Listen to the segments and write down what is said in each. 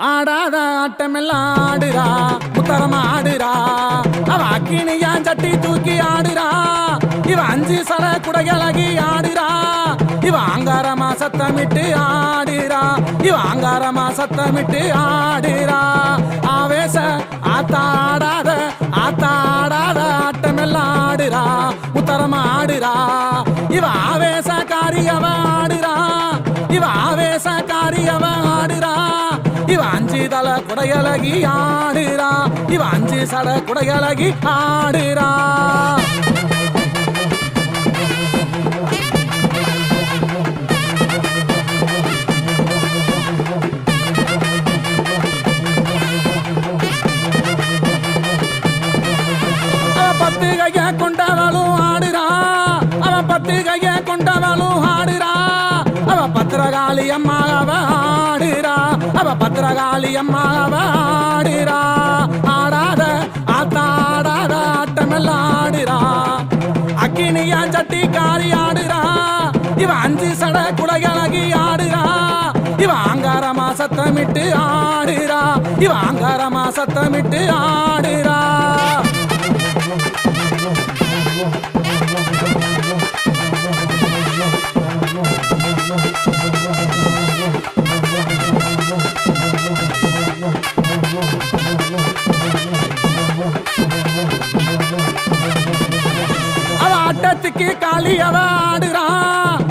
ஆடாத ஆட்டமெல்லாம் ஆடுறா முத்தரமா ஆடுறா அவ அக்கினியான் சட்டி தூக்கி ஆடுறா இவ அஞ்சு சல குடையலகி ஆடுறா இவ அங்காரமா சத்தமிட்டு ஆடுறா இவ அங்காரமா சத்தமிட்டு ஆடுறா ஆவேச ஆத்தாடாத ஆட்டமெல்லாம் ஆடுறா முத்தரமா ஆடுறா இவ ஆவேசக்காரி அவ ஆடுறா இவ ஆவேசக்காரி அவ ஆடுறா இவ அஞ்சு தல குடையலகி ஆடுறா இவ அஞ்சு சட குடையலகி ஆடுறா பத்து கைய கொண்டவளும் ஆடுறா அவன் பத்து கைய கொண்டவளும் ஆடுறா அவ பத்திரகாளி அம்மா அவ ஆடுறா அவ பத்திரகாளி அம்மா அவ ஆடுறா ஆடாத ஆத்தாடாத ஆட்டமெல்லாம் ஆடுறா அக்கினியான் சட்டி காரி ஆடுறா இவ அஞ்சு சட குடையலகி ஆடுறா இவ அங்காரமா சத்தமிட்டு ஆடுறா இவ அங்காரமா சத்தமிட்டு ஆடுறா அவ அட்டத்துக்கு காளி அவ ஆடுறா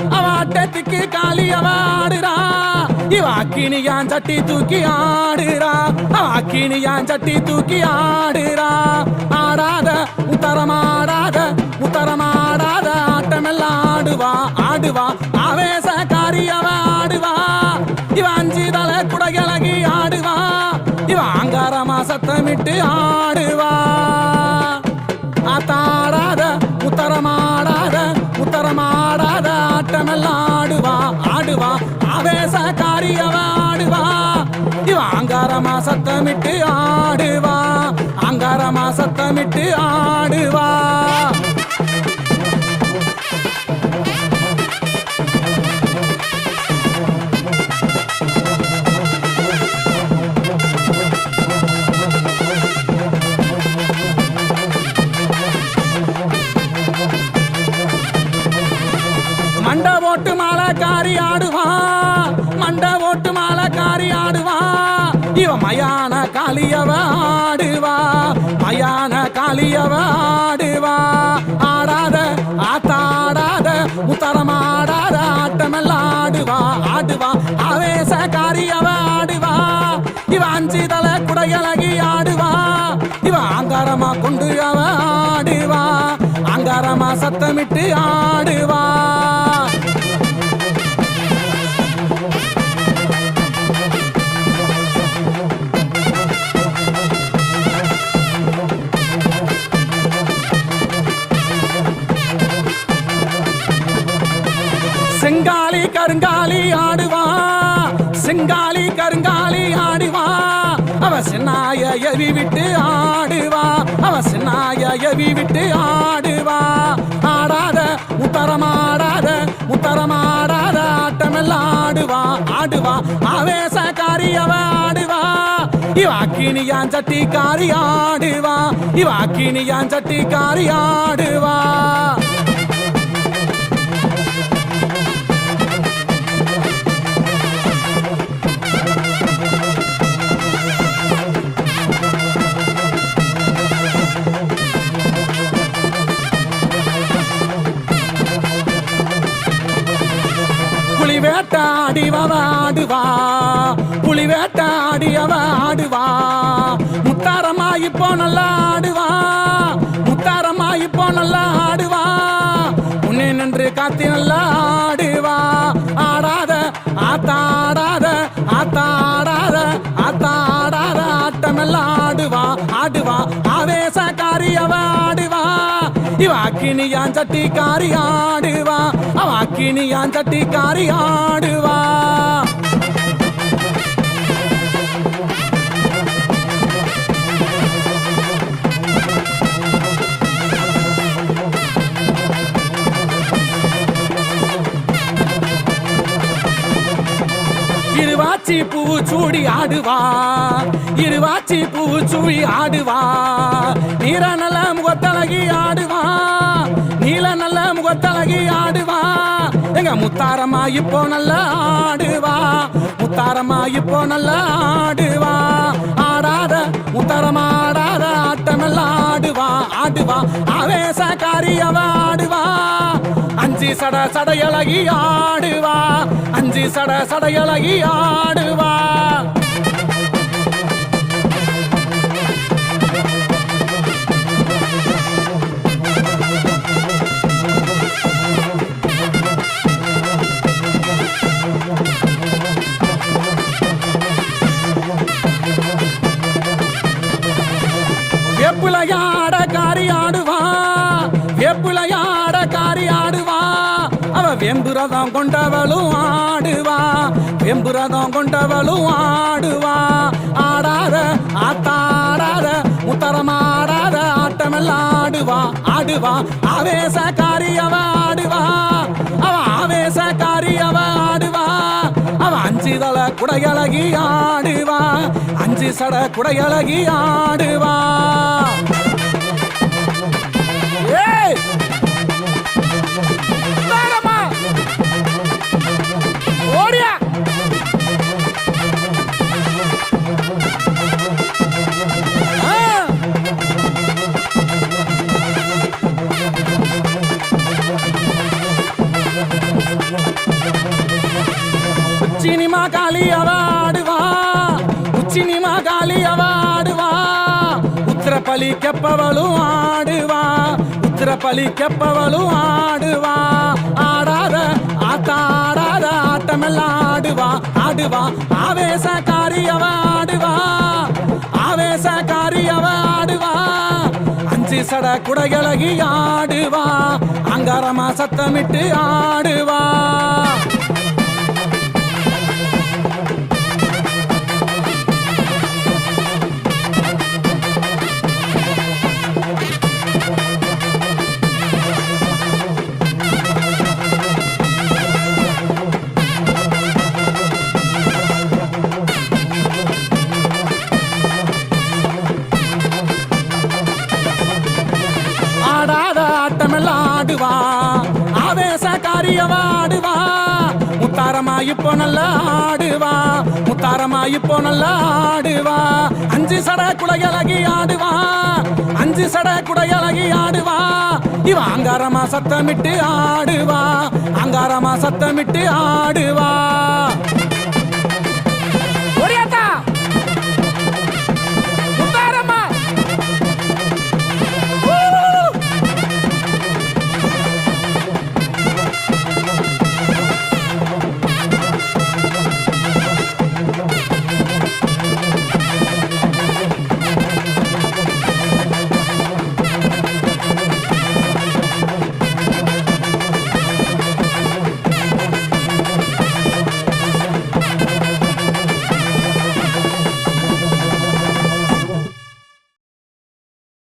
அவ அட்டத்துக்கு காளி அவ ஆடுறா இவ அக்கினியான் சட்டி தூக்கி ஆடுறா அவ அக்கினியான் சட்டி தூக்கி ஆடுறா ஆடாத உத்தரமாடாத ஆட்டமெல்லாம் ஆடுவா ஆடுவா ஆவேசக்காரி அவ ஆடுவா இவ அஞ்சு தலை குடையலகி ஆடுவா இவ அங்காரமா சத்தமிட்டு ஆடுவா ஆத்தாடாத உத்தரமாடாத ஆட்டமெல்லாம் ஆடுவா ஆடுவா ஆவேசக்காரி அவ ஆடுவா இவ அங்காரமா சத்தமிட்டு ஆடுவா அங்காரமா சத்தமிட்டு ஆடுவா மண்ட ஓட்டு மாலக்காரி ஆடுவா மண்ட ஓட்டு மாலக்காரி ஆடுவா இவ மயான காளியவ ஆடுவா மயான காளியவ ஆடுவா ஆடாத ஆத்தாடாத உத்தரமாடாத ஆட்டமெல்லாம் ஆடுவா ஆடுவா ஆவேசக்காரி அவ ஆடுவா இவ அஞ்சு தலை குடையலகி ஆடுவா இவ அங்காரமா கொண்டு அவ ஆடுவா அங்காரமா சத்தமிட்டு ஆடுவா செங்காலி கருங்காலி ஆடுவா செங்காலி கருங்காலி ஆடுவா அவ சின்னாய எவி விட்டு ஆடுவா அவ சின்னாய எவி விட்டு ஆடுவா ஆடாத உத்தரமாடாத ஆட்டமெல்லாம் ஆடுவா ஆடுவா ஆவேசக்காரி அவ ஆடுவா இவ அக்கினியான் சட்டி காரி ஆடுவா இவ அக்கினியான் சட்டி காரி ஆடுவா புலி வேட்டாடி அவ ஆடுவா புலி வேட்டாடி அவ ஆடுவா முத்தாரமா இப்போ நல்லா ஆடுவா முத்தாரமா இப்போ நல்லா ஆடுவா உன்னை நின்று காத்தி நல்லா ஆடுவா ஆடாத ஆத்தாடாத ஆட்டமெல்லாம் ஆடுவா ஆடுவா ஆவேசக்காரி அவ ஆடுவா இவ அக்கினியான் சட்டி காரி ஆடுவா அவ அக்கினியான் சட்டி காரி ஆடுவா இருவாச்சி பூ சூடி ஆடுவா இருவாச்சி பூ சூடி ஆடுவா நீர நல்ல முகத்தழகி ஆடுவா நீல நல்ல முகத்தழகி ஆடுவா எங்க முத்தாரம்மா இப்போ நல்ல ஆடுவா முத்தாரம்மா இப்போ நல்ல ஆடுவா ஆடாத முத்தாரம்மா ஆடாத ஆட்டமெல்லாம் ஆடுவா ஆடுவா ஆவேசக்காரி அவ ஆடுவா அஞ்சு சட சடையழகி ஆடுவா அஞ்சு சட சடையழகி ஆடுவா வேப்புலையாட காரி ஆடுவா வேப்புலையாட காரி ஆடுவா அவ வெம்புரதம் கொண்டவளும் ஆடுவா வெம்புரதம் கொண்டவளும் ஆடுவா ஆடாத ஆத்தாடாத முத்தரமாடாத ஆட்டமெல்லாம் ஆடுவா ஆடுவா ஆவேசக்காரி அவ ஆடுவா அவ ஆவேசக்காரி அவ ஆடுவா அவ அஞ்சு தல குடையழகி ஆடுவா அஞ்சு சட குடையழகி ஆடுவா ஓடியா உச்சினிமா காளி அவ ஆடுவா உச்சினிமா காளி அவ ஆடுவா உத்திரப்பலி கெப்பவளும் ஆடுவா உத்திரப்பலி கெப்பவளும் ஆடுவா ஆடாத ஆத்தாடாத ஆட்டமெல்லாம் ஆடுவா ஆடுவா ஆவேசக்காரி அவ ஆடுவா ஆவேசக்காரி அவ ஆடுவா அஞ்சு சட குடையழகி ஆடுவா அங்காரமா சத்தமிட்டு ஆடுவா ஆடாத ஆட்டமெல்லாம் ஆடுவா ஆவேசக்காரி அவ ஆடுவா முத்தாரமா இப்போ நல்லா ஆடுவா முத்தாரமா இப்போ நல்லா ஆடுவா அஞ்சு சட குடையழகி ஆடுவா அஞ்சு சட குடையழகி ஆடுவா இவ அங்காரமா சத்தமிட்டு ஆடுவா அங்காரமா சத்தமிட்டு ஆடுவா